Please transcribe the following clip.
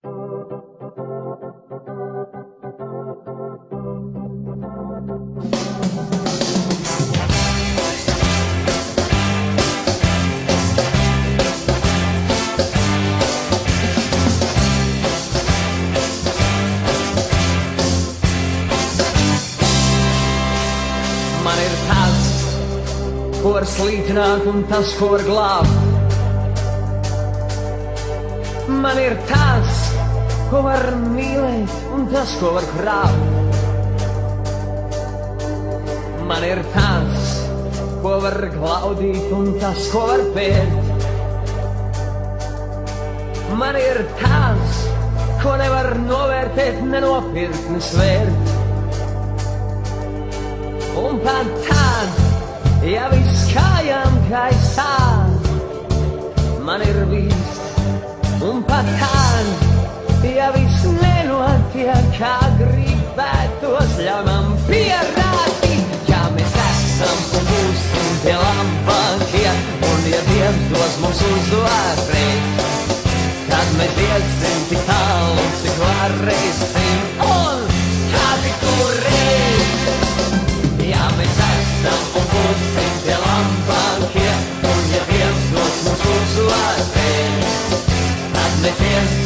Man ir tas, ko var slītināt un tas, ko var glābt. Man ir tas, ko var mīlēt un tas, ko var krāpt. Man ir tas, ko var glaudīt un tas, ko var pērt. Man ir tas, ko nevar novērtēt, nenopirkt, nesvērt. Un pat tad, ja viss kājām gaisā, man ir viss. Un pat tad, ja viss nenotiek, kā gribētos, ļauj man pierādīt, ja mēs esam un būsim tie labākie, un ja Dievs dos mums uzvarēt, tad mēs iesim tik tālu, cik varēsim, un kādi turēt. Ja mēs esam un būsim tie labākie, un ja Dievs dos mums uzvarēt, tad mēs iesim